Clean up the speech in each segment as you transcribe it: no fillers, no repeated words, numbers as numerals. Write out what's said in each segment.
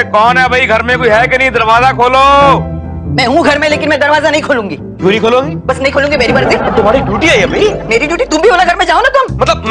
अरे कौन है भाई? घर में कोई है कि नहीं? दरवाजा खोलो। मैं हूँ घर में, लेकिन मैं दरवाजा नहीं खोलूंगी। क्यों नहीं खोलोगी? बस नहीं खोलूंगी, मेरी मर्जी। तुम्हारी ड्यूटी है ये भाई। मेरी ड्यूटी? तुम भी हो ना घर में, जाओ ना तुम। मतलब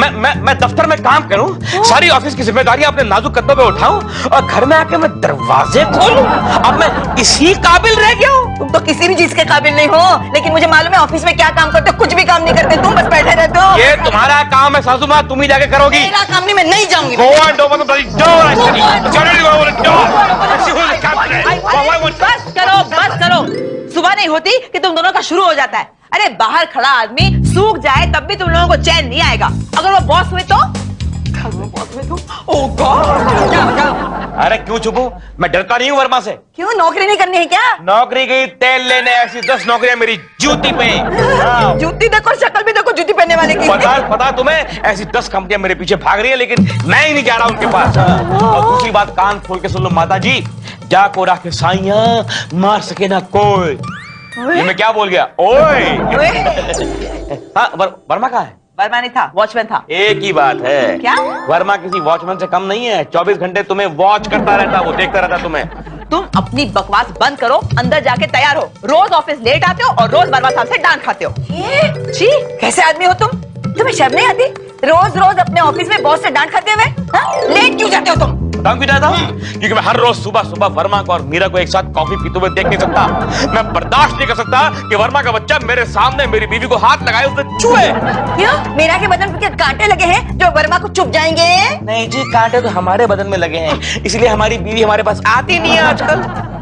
मैं दफ्तर में काम करूं, सारी ऑफिस की जिम्मेदारी अपने नाजुक कदमों पे उठाऊं और घर में आके मैं दरवाजे खोलूं? अब मैं इसी काबिल रह गया हूं? तुम तो किसी भी चीज के काबिल नहीं हो, लेकिन मुझे मालूम है ऑफिस में क्या काम करते हो। कुछ भी काम नहीं करते तुम, बस बैठे रहते हो। ये तुम्हारा काम है सासू माँ, तुम ही जाके करोगी। मेरा काम नहीं, मैं नहीं जाऊंगी। Go and open the bloody door, I said. Generally go over the door. Let's see who the captain is. बस करो। सुबह नहीं होती कि तुम दोनों का शुरू हो जाता है। अरे बाहर खड़ा आदमी सूख जाए तब भी तुम लोगों को चैन नहीं आएगा। अगर वो बॉस हुए तो? ओह गॉड! जाओ। अरे क्यों चुप हो? मैं डरता नहीं हूँ वर्मा से। क्यों, नौकरी नहीं करनी है क्या? नौकरी गई तेल लेने, ऐसी 10 नौकरियां मेरी जूती पे। जूती देखो, शक्ल भी देखो जूती पहनने वाले की। पता तुम्हें, ऐसी 10 कंपनियां मेरे पीछे भाग रही है, लेकिन मैं ही नहीं जा रहा उनके पास। और दूसरी बात, कान खोल के सुन लो माता जी, जाको राखे साइयां मार सके ना कोई। ये मैं क्या बोल गया? ओए हाँ, वर्मा कहाँ है? वर्मा नहीं था, वॉचमैन था। एक ही बात है। क्या? वर्मा किसी वॉचमैन से कम नहीं है। 24 घंटे तुम्हें वॉच करता रहता, वो देखता रहता तुम्हें। तुम अपनी बकवास बंद करो, अंदर जाके तैयार हो। रोज ऑफिस लेट आते हो और रोज वर्मा साहब से डांट खाते हो। छी, कैसे आदमी हो तुम? तुम्हें शर्म नहीं आती? रोज अपने ऑफिस में बॉस से डांट खाते हुए लेट क्यों जाते हो तुम? क्यों जाता हूँ? क्योंकि मैं हर रोज सुबह वर्मा को और मीरा को एक साथ कॉफी पीते हुए देख नहीं सकता। मैं बर्दाश्त नहीं कर सकता कि वर्मा का बच्चा मेरे सामने मेरी बीवी को हाथ लगाए, उसे छुए। क्यों, मीरा के बदन पे कांटे लगे हैं जो वर्मा को चुभ जाएंगे? नहीं जी, कांटे तो हमारे बदन में लगे हैं, इसलिए हमारी बीवी हमारे पास आती नहीं है आजकल।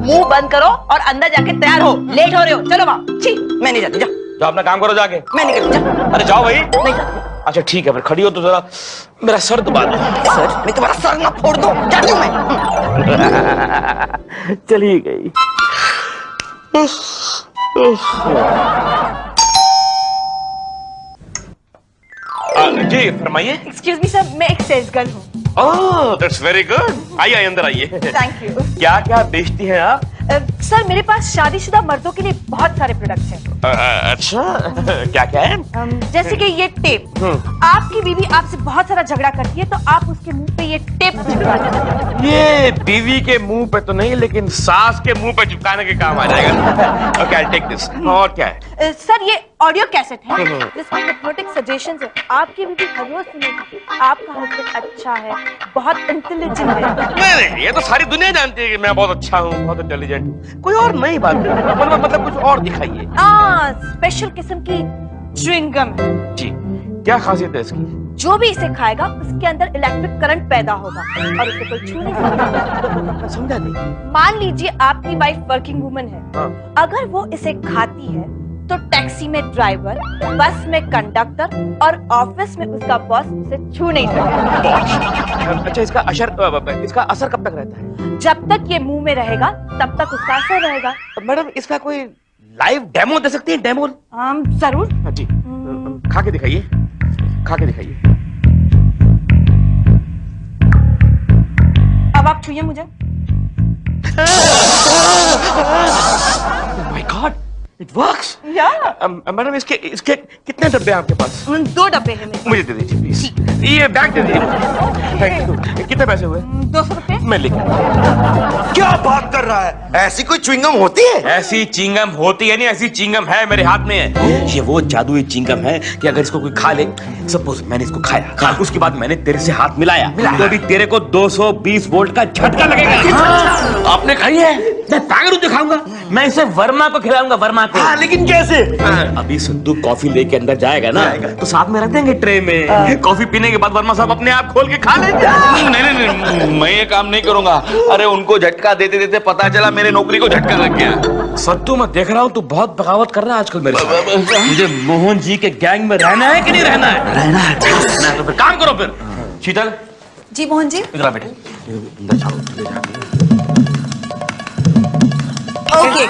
मुंह बंद करो और अंदर जाके तैयार हो, लेट हो रहे हो। चलो वहाँ। छी, मैं नहीं जाती। जाओ अपना काम करो जाके। मैं नहीं करती, जाओ। अरे जाओ भाई। नहीं जाती। अच्छा ठीक है, फिर खड़ी हो तो जरा मेरा सर दबा दो। सर? मैं तुम्हारा सर ना फोड़ दूं, जाती हूँ मैं। चली गई। जी फरमाइए। एक्सक्यूज मी सर, मैं एक सेल्स गर्ल हूँ। Oh that's very good. आइए अंदर आइए। Thank you. क्या क्या बेचती हैं आप? सर मेरे पास शादीशुदा मर्दों के लिए बहुत सारे प्रोडक्ट्स हैं। अच्छा क्या क्या है? जैसे कि ये टेप। आपकी बीवी आपसे बहुत सारा झगड़ा करती है तो आप उसके मुंह पे ये टेप चिपका देते हैं। ये बीवी के मुंह पे तो नहीं, लेकिन सास के मुंह पे चिपकाने के काम आ जाएगा। Okay I take this. और क्या है? सर ये ऑडियो कैसेट है जिसमें हिप्नोटिक सजेशंस है। आपकी बीवी हर रोज सुनेगी आपका हस्बैंड अच्छा है, बहुत इंटेलिजेंट है। नहीं, ये तो सारी दुनिया जानती है कि मैं बहुत अच्छा हूँ, बहुत इंटेलिजेंट हूँ। कोई और नई बात मतलब कुछ और दिखाइए। स्पेशल किस्म की च्युइंगम है। जी, क्या खासियत है इसकी? जो भी इसे खाएगा उसके अंदर इलेक्ट्रिक करंट पैदा होगा और उसे कोई छू नहीं सकता। समझा नहीं। मान लीजिए आपकी वाइफ वर्किंग वुमन है। अगर वो इसे खाती है तो टैक्सी में ड्राइवर, बस में कंडक्टर और ऑफिस में उसका बॉस उसे छू नहीं सकता। अच्छा इसका असर कब तक रहता है? जब तक ये मुंह में रहेगा तब तक उसका असर रहेगा। मैडम इसका कोई लाइव डेमो दे सकती है? डेमो? जरूर। हाँ जी, खा के दिखाइए, खा के दिखाइए। अब आप छूइए मुझे। My God, it works. या मैडम इसके कितने डब्बे हैं आपके पास? 2 डब्बे हैं मेरे। मुझे दे दीजिए प्लीज। ये बैग दे दीजिए। Thank you. कितने पैसे हुए? 200 रुपए। मैं लेके। क्या बात कर रहा है? ऐसी कोई च्युइंगम होती है? ऐसी चिंगम होती है नहीं, ऐसी चिंगम है मेरे हाथ में है। ये वो जादुई चिंगम है कि अगर इसको कोई खा ले, सपोज मैंने इसको खाया, उसके बाद मैंने तेरे से हाथ मिलाया तो अभी तेरे को 220 वोल्ट का झटका लगेगा। आपने खाई है? मैं पागल हूँ जो खाऊंगा? मैं इसे वर्मा को खिलाऊंगा, वर्मा को। लेकिन कैसे? अभी सिद्धू कॉफी लेके अंदर जाएगा ना, तो साथ में रहते हैं ट्रे में। कॉफी पीने के बाद वर्मा साहब अपने आप खोल के खा लेंगे। नहीं, मैं ये काम नहीं करूंगा। अरे उनको झटका देते देते पता चला मेरे नौकरी को झटका लग गया। सत्तू मैं देख रहा हूँ तू बहुत बगावत कर रहा है आजकल मेरे साथ। मुझे मोहन जी के गैंग में रहना है कि नहीं रहना है? रहना है। तो फिर काम करो फिर। शीतल जी मोहन जी। इधर आ बेटे। ओके।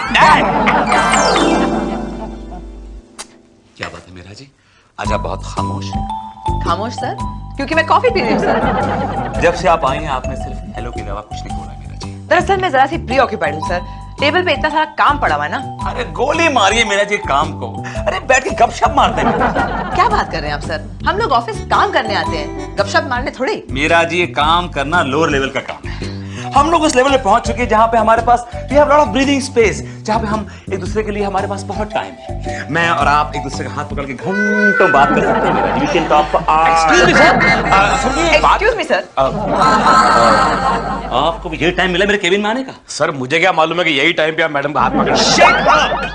क्या बात है मीरा जी, आज आप बहुत खामोश हैं। खामोश सर? क्योंकि मैं कॉफी पी रही हूँ सर। जब से आप आई हैं आपने सिर्फ हेलो के अलावा कुछ नहीं बोला मीरा जी। दरअसल मैं जरा सी प्री ऑक्यूपाइड हूँ सर। टेबल पे इतना सारा काम पड़ा हुआ है ना। अरे गोली मारिए मीरा जी काम को। अरे बैठ के गपशप मारते हैं। क्या बात कर रहे हैं आप सर? हम लोग ऑफिस काम करने आते हैं, गपशप मारने थोड़ी। मीरा जी ये काम करना लोअर लेवल का काम है। हम लोग उस लेवल पे पहुंच चुके हैं जहां पे हमारे पास we have lot of breathing space, जहां पे हम एक दूसरे के लिए हमारे पास बहुत टाइम है। मैं और आप एक दूसरे का हाथ पकड़ के घंटों बात कर सकते हैं मेरा जी। We can talk for excuse me sir, excuse me sir, आपको भी यही टाइम मिला मेरे केबिन में आने का? सर मुझे क्या मालूम है कि यही टाइम पे आप मैडम का हाथ पकड़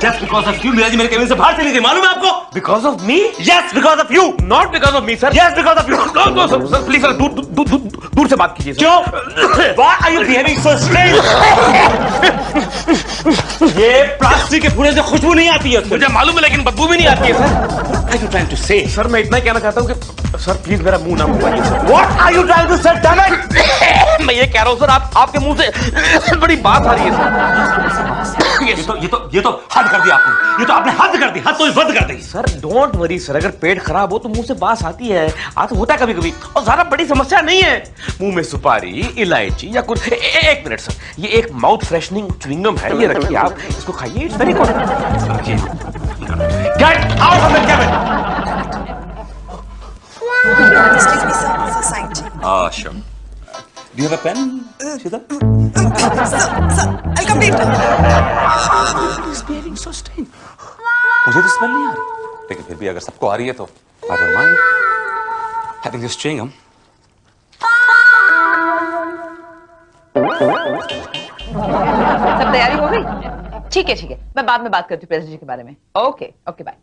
just because of you Meera ji मेरे केबिन से बाहर चली गई, मालूम है आपको? Because of me, yes because of you, not because of me sir. Yes because of you. No sir, please sir, दूर से बात कीजिए। क्यों? Why are you behaving so strange? ये प्लास्टिक के फूले से खुशबू नहीं आती है उसको। मुझे मालूम है लेकिन बदबू भी नहीं आती है sir. What are you trying to say? Sir मैं इतना ही कहना चाहता हूँ कि सर प्लीज मेरा मुंह ना घुमाइए sir. What are you trying to say? Damn it! मैं ये कह रहा हूँ सर, आपके मुंह से बड़ी बात आ रही है सर। ये तो हद कर दिया आपने। ये तो आपने हद कर दी, हद तो हद कर दी। सर डोंट वरी सर, अगर पेट खराब हो तो मुंह से बास आती है, होता है कभी कभी, और ज्यादा बड़ी समस्या नहीं है। मुंह में सुपारी, इलायची या कुछ। एक मिनट सर, ये एक माउथ फ्रेशनिंग च्युइंगम है, ये रखिए आप, इसको खाइए, it's very good. Get out of the cabin! Excuse me sir, sign चाहिए। Sure. Do you have a pen, Shita? I complete. Behaving so strange. मुझे तो स्मेल नहीं आ रही, लेकिन फिर भी अगर सबको आ रही है तो I don't mind. Having this chewing gum. सब तैयारी हो गई? ठीक है, मैं बाद में बात करती हूँ प्रेसिडेंट जी के बारे में। Okay bye.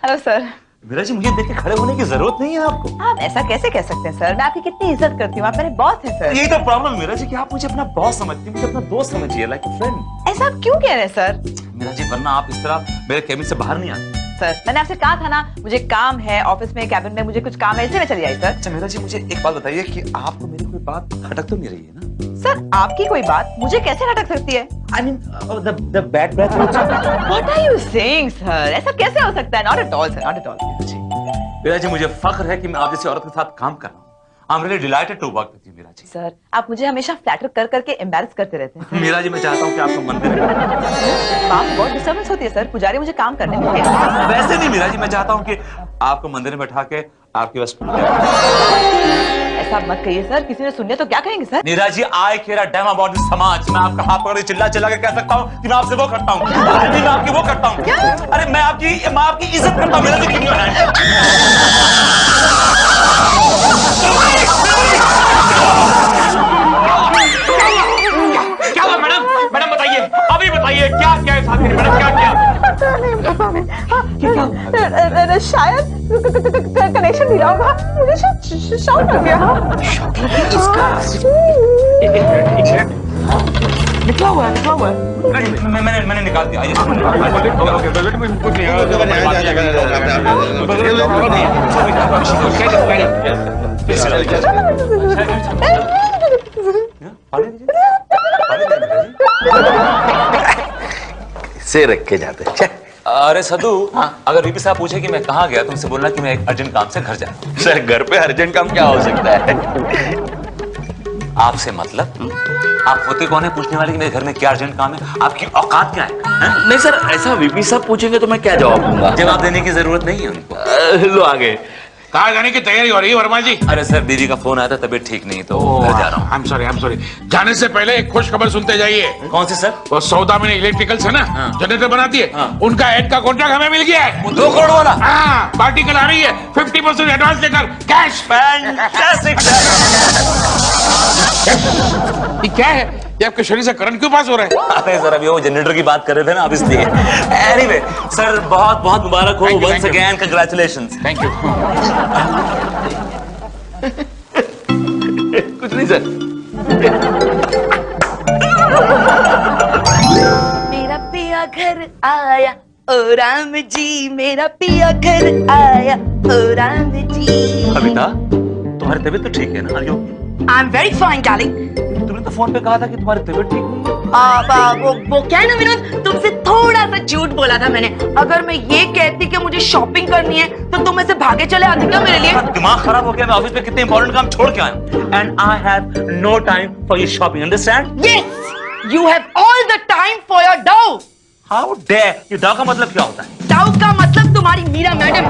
Hello sir. Meera ji मुझे देख के खड़े होने की जरूरत नहीं है आपको। आप ऐसा कैसे कह सकते हैं सर, मैं आपकी कितनी इज्जत करती हूँ, आप मेरे बॉस हैं सर। यही तो प्रॉब्लम है मीरा जी कि आप मुझे अपना बॉस समझती हैं, मुझे अपना दोस्त समझिए, लाइक अ फ्रेंड। ऐसा आप क्यों कह रहे हैं सर? मीरा जी वरना आप इस तरह मेरे केबिन से बाहर नहीं आते। सर मैंने आपसे कहा था ना, मुझे काम है ऑफिस में, कैबिन में मुझे कुछ काम है, इसलिए मैं चली आई सर। अच्छा मीरा जी मुझे एक बात बताइए कि आपको मेरी कोई बात खटक तो नहीं रही है ना? सर आपकी कोई बात मुझे कैसे खटक सकती है? I mean, the bad breath. What are you saying sir? ऐसा कैसे हो सकता है? Not at all sir, not at all। Meera ji मुझे फख्र है कि मैं आप जैसी औरत के साथ काम कर रहा हूँ। I'm really delighted to work with you, Meera ji. Sir आप मुझे हमेशा फ्लैटर कर करके एम्बैरस करते रहते हैं। मीरा जी मैं चाहता हूँ कि आपको मंदिर में वहाँ बहुत डिस्टर्बेंस होती है सर, पुजारी मुझे काम करने देते हैं। वैसे नहीं मीरा जी, मैं चाहता हूँ कि आपको मंदिर में बैठा के आपकी बस ऐसा मत कहिए सर, किसी ने सुन लिया तो क्या कहेंगे sir? Neera ji I care a damn about this समाज। मैं आपका हाथ पकड़ के चिल्ला के कह सकता हूँ कि मैं आपसे वो करता हूँ, मैं आपकी वो करता हूँ। अरे मैं आपकी इज्जत करता हूँ। मीरा जी क्यों है? क्या हुआ मैडम? मैडम बताइए, अभी बताइए क्या क्या है साथ में मैडम, क्या क्या? शायद कनेक्शन नहीं रहा होगा, मुझे शॉक लग गया। निकला हुआ है। मैंने निकाल दिया। से रख के जाते। अरे सदू, अगर वीपी साहब पूछे कि मैं कहाँ गया, तुमसे बोलना कि मैं एक अर्जेंट काम से घर जाया। सर घर पे अर्जेंट काम क्या हो सकता है? आपसे मतलब? आप होते कौन है पूछने वाले कि मेरे घर में क्या अर्जेंट काम है? आपकी औकात क्या है? नहीं सर, ऐसा वीपी साहब पूछेंगे तो मैं क्या जवाब दूंगा? जवाब देने की जरूरत नहीं है उनको। लो आगे। कहाँ जाने की तैयारी हो रही है वर्मा जी? अरे सर दीदी का फोन आया था, तबीयत ठीक नहीं तो घर जा रहा हूँ। I'm sorry। जाने से पहले एक खुश खबर सुनते जाइए। कौन सी सर? वो सौदामिनी इलेक्ट्रिकल्स है ना, जनरेटर बनाती है, उनका एड का कॉन्ट्रैक्ट हमें मिल गया है। वो 2 करोड़ वाला? हाँ, पार्टी कल आ रही है, 50% एडवांस लेकर कैश। Fantastic, sir। ये क्या है? ये आपके शरीर से करंट क्यों पास हो रहा है? अरे सर अभी वो जनरेटर की बात कर रहे थे ना, अब इसलिए। एनीवे सर बहुत बहुत मुबारक हो, once again congratulations. Thank you. कुछ नहीं सर। मेरा पिया घर आया ओ राम जी, मेरा पिया घर आया ओ राम जी। कविता तुम्हारी तबीयत तो ठीक है ना? I am very fine darling. तुमने तो फोन पे कहा था कि तुम्हारी तबीयत ठीक नहीं है। वो क्या है ना विनोद, तुमसे थोड़ा सा झूठ बोला था मैंने। अगर मैं ये कहती कि मुझे शॉपिंग करनी है तो तुम ऐसे भागे चले आते क्या मेरे लिए? दिमाग खराब हो गया, मैं ऑफिस में कितने इंपॉर्टेंट काम छोड़ के आया हूं। And I have no time for your shopping, understand? Yes, you have all the time for your dough. How dare, ये डाउ का मतलब क्या होता है? डाउ का मतलब तुम्हारी मीरा मैडम,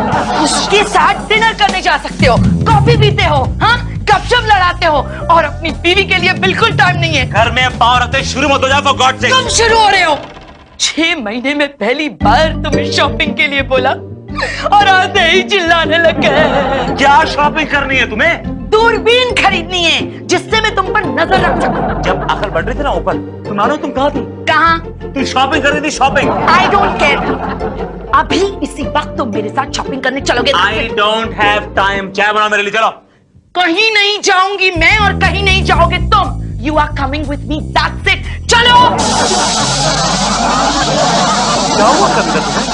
उसके साथ डिनर करने जा सकते हो, कॉफी पीते हो, हाँ गपशप लड़ाते हो और अपनी बीवी के लिए बिल्कुल टाइम नहीं है। घर में पाँव रखते शुरू मत हो जाओ फॉर गॉड सेक। कब शुरू हो रहे हो? 6 महीने में पहली बार तुम्हें शॉपिंग के लिए बोला और आते ही चिल्लाने लग गए। क्या शॉपिंग करनी है तुम्हें? दूरबीन खरीदनी है जिससे मैं तुम पर नजर रख सकूं। जब आकर बढ़ रही थी ना ऊपर, तुम मानो तुम कहाँ थी? कहाँ? तुम शॉपिंग कर रही थी, शॉपिंग। I don't care. अभी इसी वक्त तुम मेरे साथ शॉपिंग करने चलोगे? I don't have time. चाय बनाओ मेरे लिए, चलो। कहीं नहीं जाऊंगी मैं और कहीं नहीं जाओगे तुम। You are coming with me, that's it. चलो। क्या हुआ कविता तुम्हें?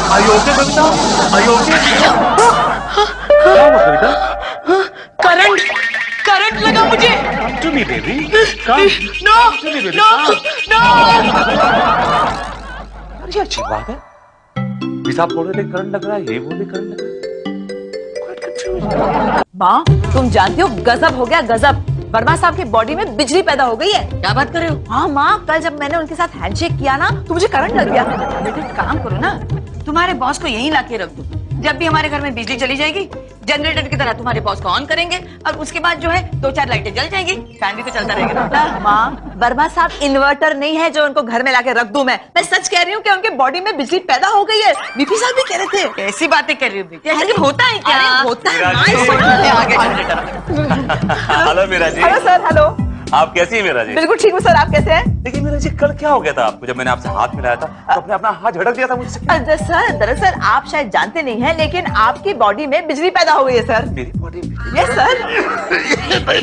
Are you okay, Kavita? Are you okay? क्या हुआ कविता? करंट लगा मुझे। Come to me, baby. Come. No Come to me, baby. No no. अरे अच्छी बात है। पेशाब बोल रहे थे करंट लग रहा है, यही बोल रहे करंट लग रहा है। माँ, तुम जानती हो गजब हो गया, गजब। वर्मा साहब की बॉडी में बिजली पैदा हो गई है। क्या बात कर रहे हो? हाँ माँ, कल जब मैंने उनके साथ हैंडशेक किया ना तो मुझे करंट लग गया। बेटे काम करो ना, तुम्हारे बॉस को यहीं लाके रख दो। जब भी हमारे घर में बिजली चली जाएगी, जनरेटर की तरह तुम्हारे बॉस को ऑन करेंगे और उसके बाद जो है 2-4 लाइटें जल जाएंगी, फैन भी तो चलता रहेगा। माँ, वर्मा साहब इन्वर्टर नहीं है जो उनको घर में लाके रख दूं मैं सच कह रही हूँ कि उनके बॉडी में बिजली पैदा हो गई है। बीपी साहब भी कह रहे थे। ऐसी बातें कर रही हूँ। अरे होता है क्या? होता है। Hello Meera ji. Hello sir. Hello. आप कैसी हैं मीरा जी? बिल्कुल ठीक हूँ सर, आप कैसे हैं? देखिए मीरा जी, कल क्या हो गया था आपको? जब मैंने आपसे हाथ मिलाया था तो आपने अपना हाथ झटक दिया था मुझसे। सर दरअसल आप शायद जानते नहीं हैं लेकिन आपकी बॉडी में बिजली पैदा हो गई है सर। मेरी बॉडी में? Yes sir.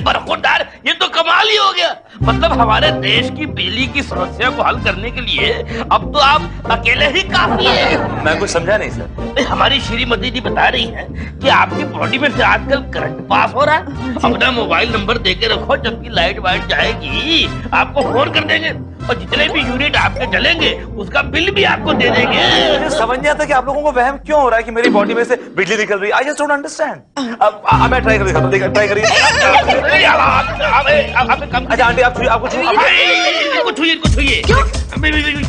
बरखुरदार, ये तो कमाल ही हो गया। मतलब हमारे देश की बिजली की समस्या को हल करने के लिए अब तो आप अकेले ही काफी हैं। मैं कुछ समझा नहीं सर। हमारी श्रीमती जी बता रही हैं कि आपकी बॉडी में से आजकल करंट पास हो रहा है। अपना मोबाइल नंबर देके रखो, जब भी लाइट वाइट जाएगी आपको फोन कर देंगे और जितने भी यूनिट आपके जलेंगे उसका बिल भी आपको दे देंगे। मुझे समझ नहीं आता कि आप लोगों को वहम क्यों हो रहा है कि मेरी बॉडी में से बिजली निकल रही है। I just don't understand. अब मैं ट्राई कर दिखाता हूं, ट्राई करिए। अच्छा आंटी, आपको चाहिए? कुछ छुइए।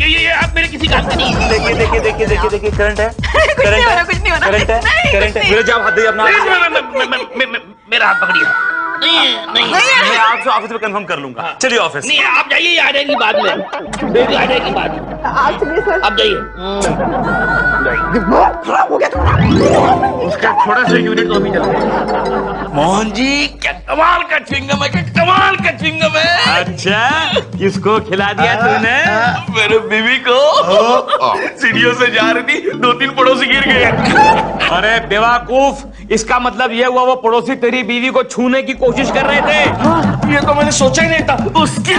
ये आप मेरे किसी काम के नहीं। देखिए करंट है। कुछ नहीं हो रहा, कुछ नहीं हो रहा। करंट है। मेरे जाओ हाथ दीजिए अपना। मेरा हाथ पकड़िए। नहीं मैं आपसे ऑफिस में कंफर्म कर लूंगा। चलिए ऑफिस। नहीं, आप जाइए, आ जाएगी बाद में। बेबी आ जाएगी बाद में। आप चलिए सर। आप जाइए। खराब हो गया तुम्हारा। उसका थोड़ा सा यूनिट तो अभी चला। मोहन जी, क्या कमाल का च्युइंगम है, क्या कमाल का च्युइंगम है। अच्छा, किसको खिला दिया तूने? मेरे बीवी को। सीढ़ियों से जा रही थी, 2-3 पड़ोसी गिर गए। अरे बेवकूफ, इसका मतलब ये हुआ वो पड़ोसी तेरी बीवी को छूने की कोशिश कर रहे थे। ये तो मैंने सोचा ही नहीं था। उसकी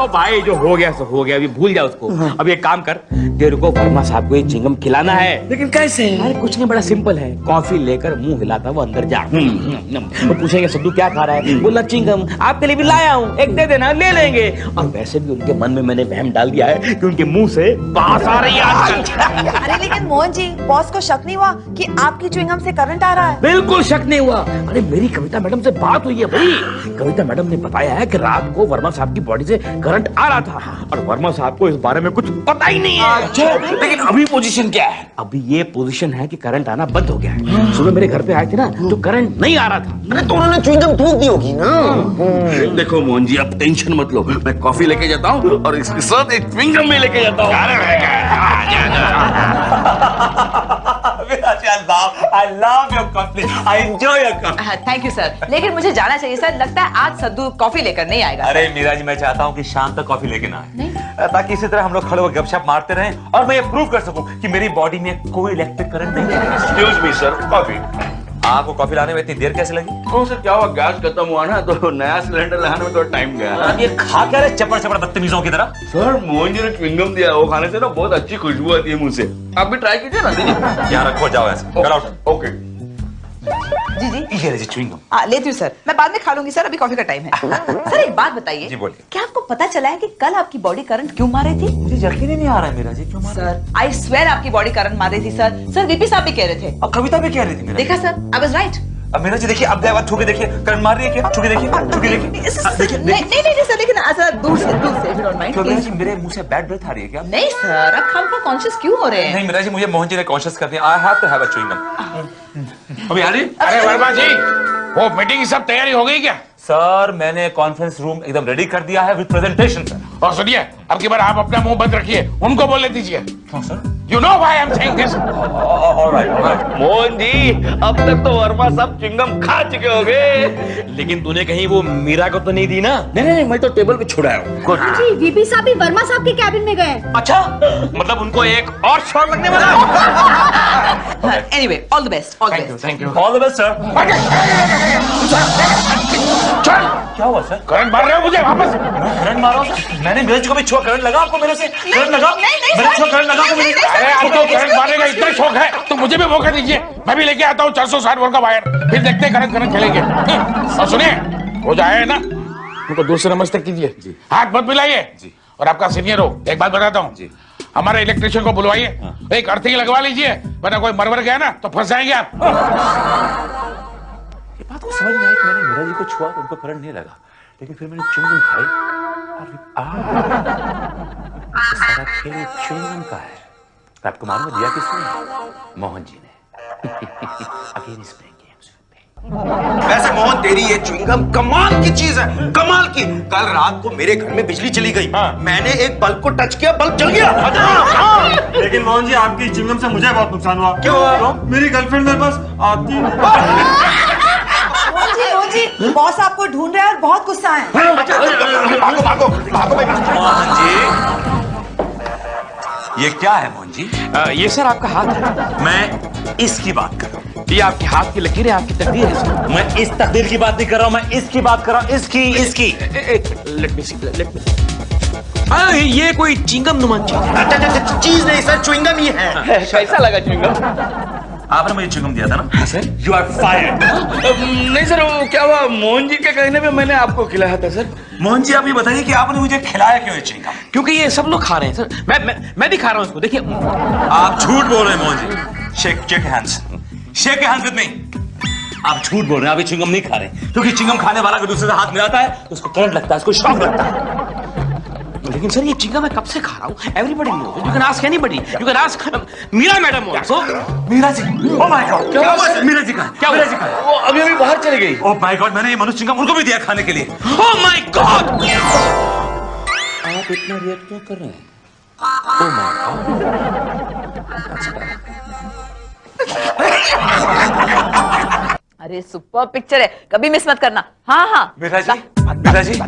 भाई जो हो गया सो हो गया, अभी भूल जा उसको। अब एक काम कर, तेरे को वर्मा साहब को ये चिंगम खिलाना है। लेकिन कैसे? अरे कुछ नहीं, बड़ा सिंपल है। कॉफी लेकर मुंह हिलाता वो अंदर जा। तो पूछेंगे सद्दू क्या खा रहा है? बोला चिंगम आपके लिए भी लाया हूँ, एक दे देना, ले लेंगे। और वैसे भी उनके मन में मैंने वहम डाल दिया है कि उनके मुंह से बांस आ रही है आजकल। अरे लेकिन मोहन जी, बॉस को शक नहीं हुआ कि आपकी च्युइंगम से करंट आ रहा है? बिल्कुल शक नहीं हुआ। अरे मेरी कविता मैडम से बात हुई है भाई। कविता मैडम ने बताया है कि रात को वर्मा साहब की बॉडी से करंट आ रहा था और वर्मा साहब को इस बारे में कुछ पता ही नहीं है। लेकिन अभी पोजीशन क्या है? अभी ये पोजीशन है कि करंट आना बंद हो गया है। सुबह मेरे घर पे आए थे ना तो करंट नहीं आ रहा था। अरे तो उन्होंने च्युइंगम थूक दी होगी ना। देखो मोहन जी, आप टेंशन मत लो, मैं कॉफी लेके जाता हूँ और इसके साथ एक च्युइंगम भी लेके जाता हूँ। I love your coffee. I enjoy your coffee. Thank you sir, लेकिन मुझे जाना चाहिए सर। लगता है आज सद्दू कॉफी लेकर नहीं आएगा। अरे मीरा जी, मैं चाहता हूँ कि शाम तक कॉफी लेके ना आए, ताकि इसी तरह हम लोग खड़े होकर गपशप मारते रहें और मैं ये प्रूव कर सकूं कि मेरी बॉडी में कोई इलेक्ट्रिक करंट नहीं है। Excuse me sir, coffee. आपको कॉफी लाने में इतनी देर कैसे लगी? कौन सर, क्या हुआ, गैस खत्म हुआ ना तो नया सिलेंडर लाने में थोड़ा टाइम गया। अब ये खा क्या रहे चपड़ चपड़ बदतमीजों की तरह? सर मोहन जी ने च्युइंगम दिया, वो खाने से ना बहुत अच्छी खुशबू आती है मुंह से। आप भी ट्राई कीजिए ना दीदी। यहाँ रखो, जाओ ऐसे। Get out. ओके। जी जी। ये लीजिए च्युइंगम। लेती हूँ सर, मैं बाद में खा लूंगी सर, अभी कॉफी का टाइम है। सर एक बात बताइए। जी बोलिए। क्या आपको पता चला है कि कल आपकी बॉडी करंट क्यों मार रही थी? मुझे यकीन ही नहीं आ रहा है मीरा जी, क्यों मार रही है? सर आई स्वेयर आपकी बॉडी करंट मार रही थी सर। सर वीपी साहब भी कह रहे थे। और कविता भी कह रही थी मीरा जी। देखा सर, आई वाज राइट। अब मीरा जी देखिए, अब छू के देखिए, करंट मार रही है क्या? छू के देखिए, छू के देखिए। नहीं सर, लेकिन सर दूर से if you don't mind, तो मीरा please। जी मेरे मुंह से बैड ब्रेथ आ रही है क्या? नहीं सर, आप खामखा कॉन्शियस क्यों हो रहे हैं? नहीं मीरा जी, मुझे मोहन जी ने कॉन्शियस कर दिया। I have to have a chewing gum. अभी आ रही? अरे वर्मा जी, वो मीटिंग की सब तैयारी हो गई क्या? सर मैंने कॉन्फ्रेंस रूम एकदम रेडी कर दिया है विद प्रेजेंटेशन सर। और सुनिए, अब की बार आप अपना मुंह बंद रखिए, उनको बोलने दीजिए। क्यों sir? You know why I am saying this? Alright. Mohan ji, अब तक तो वर्मा साहब च्युइंगम खा चुके होंगे, लेकिन तूने कहीं वो मीरा को तो नहीं दी ना? नहीं, मैं तो टेबल पे छुड़ाया हूँ। जी वीपी साहब भी वर्मा साहब के कैबिन में गए। अच्छा, मतलब उनको एक और शॉट लगने वाला। Anyway, all the best, all the best. Thank you. All the best sir. चल, क्या हुआ सर? करंट मार रहे हो मुझे वापस? करंट मारो सर? मैंने नीरज को भी छुआ, करंट लगा आपको मेरे से? करंट लगा? नहीं, मेरे छुआ करंट लगा आपको मेरे से? अरे आपको करंट मारने का इतना शौक है तो मुझे भी मौका दीजिए, मैं भी लेके आता हूँ 460 वोल्ट का वायर, फिर देखते हैं करंट खेलेंगे। और सुनिए, वो जो आए ना उनको दूर से नमस्ते कीजिए, हाथ मत मिलाइए। और आपका सीनियर हो, एक बात बताता हूँ, हमारे इलेक्ट्रिशियन को बुलवाइए, एक अर्थिंग लगवा लीजिए, वरना कोई मरवर गया ना तो फंस जाएंगे आप। ये बात को समझ में आई कि मैंने नीरज जी को छुआ तो उनको करंट नहीं लगा, लेकिन फिर मैंने च्युइंगम खाई और सारा खेल च्युइंगम का है। तो आपको मालूम है दिया किसने? मोहन जी ने। Again is playing games with me. वैसे मोहन तेरी ये च्युइंगम कमाल की चीज है, कमाल की। कल रात को मेरे घर में बिजली चली गई, मैंने एक बल्ब को टच किया, बल्ब जल गया। लेकिन मोहन जी आपकी च्युइंगम से मुझे बहुत नुकसान हुआ। क्यों हुआ? मेरी गर्लफ्रेंड मेरे पास आती नहीं। मोहन जी बॉस आपको ढूंढ रहे हैं और बहुत गुस्सा है। भागो भागो भागो। मोहन जी, ये क्या है मोहन जी? ये सर आपका हाथ है। मैं इसकी बात कर रहा हूँ। ये आपके हाथ की लकीर है, आपकी तकदीर है सर। मैं इस तकदीर की बात नहीं कर रहा हूँ, मैं इसकी बात कर रहा हूँ, इसकी। लेट मी सी, लेट मी। ये कोई चिंगम नुमा चीज है। चीज नहीं सर, च्युइंगम ही है। कैसा लगा चिंगम? आपने मुझे च्युइंगम दिया था ना? हाँ सर। You are fired. नहीं सर, वो क्या हुआ, मोहन जी के कहने पे मैंने आपको खिलाया था सर। मोहन जी आप ये बताइए कि आपने मुझे खिलाया क्यों ये च्युइंगम? क्योंकि ये सब लोग खा रहे हैं सर, मैं भी खा रहा हूँ इसको, देखिए। आप झूठ बोल रहे हैं Mohan ji. Shake hands with me. आप झूठ बोल रहे हैं, आप ये च्युइंगम नहीं खा रहे, क्योंकि च्युइंगम खाने वाला अगर दूसरे से हाथ मिलाता है तो उसको करंट लगता है, उसको शॉक लगता है। लेकिन सर ये चिंगम मैं कब से खा रहा हूँ? Everybody knows, you can ask anybody, you can ask Meera madam also. Meera ji, oh my God, क्या हुआ? मीरा जी कहाँ? क्या मीरा जी कहाँ? वो अभी बाहर चली गई। ओह माय गॉड, मैंने ये मनुष्य च्युइंगम उनको भी दिया खाने के लिए। ओह माय गॉड, आप इतना रिएक्ट क्यों कर रहे हैं? ओह माय अरे सुपर पिक्चर है, कभी मिस मत करना। हाँ हाँ। मीरा जी,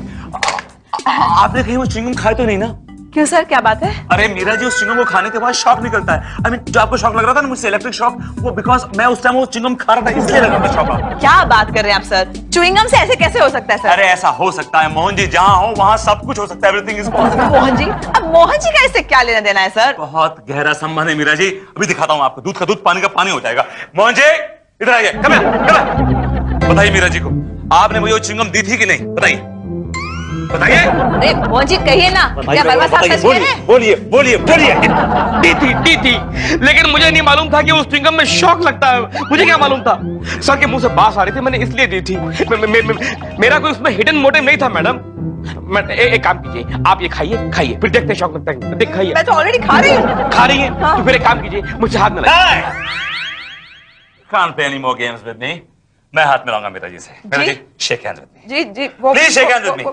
आपने कहीं वो च्युइंगम खाए तो नहीं ना? क्यों सर, क्या बात है? अरे मीरा जी, उस च्युइंगम को खाने के बाद शॉक निकलता है। आई मीन जो आपको शॉक लग रहा था ना मुझसे, इलेक्ट्रिक शॉक, वो बिकॉज मैं उस टाइम वो च्युइंगम खा रहा था इसलिए लगा था शॉक। क्या बात कर रहे हैं आप सर? च्युइंगम से ऐसे कैसे हो सकता है सर? अरे ऐसा हो सकता है मोहन जी, जहाँ हो वहाँ सब कुछ हो सकता है, everything is possible. Mohan ji, अब मोहन जी का इससे क्या लेना देना है सर? बहुत गहरा संबंध है मीरा जी, अभी दिखाता हूँ आपको। दूध का दूध, पानी का पानी हो जाएगा। मोहन जी इधर आइए, कम हियर। बताइए मीरा जी को, आपने मुझे वो च्युइंगम दी थी कि नहीं? बताइए। अरे मोहन जी कहिए ना, क्या वर्मा साहब सच कह रहे हैं? बोलिए। दी थी, लेकिन मुझे नहीं मालूम था कि उस च्युइंगम में शॉक लगता है। मुझे क्या मालूम था? सर के मुंह से बात आ रही थी, मैंने इसलिए दी थी। मेरा कोई उसमें हिडन मोटिव नहीं था मैडम। एक काम कीजिए, आप ये खाइए, फिर देखते हैं शॉक लगता है। देख खाइए। मैं तो ऑलरेडी खा रही हूँ। खा रही है? तो फिर एक काम कीजिए, मुझसे हाथ मिलाइए। Can't play any more games with me. मैं हाथ मिलाऊंगा मीरा जी से। Meera ji, shake hands with me. Ji Please shake hands with me.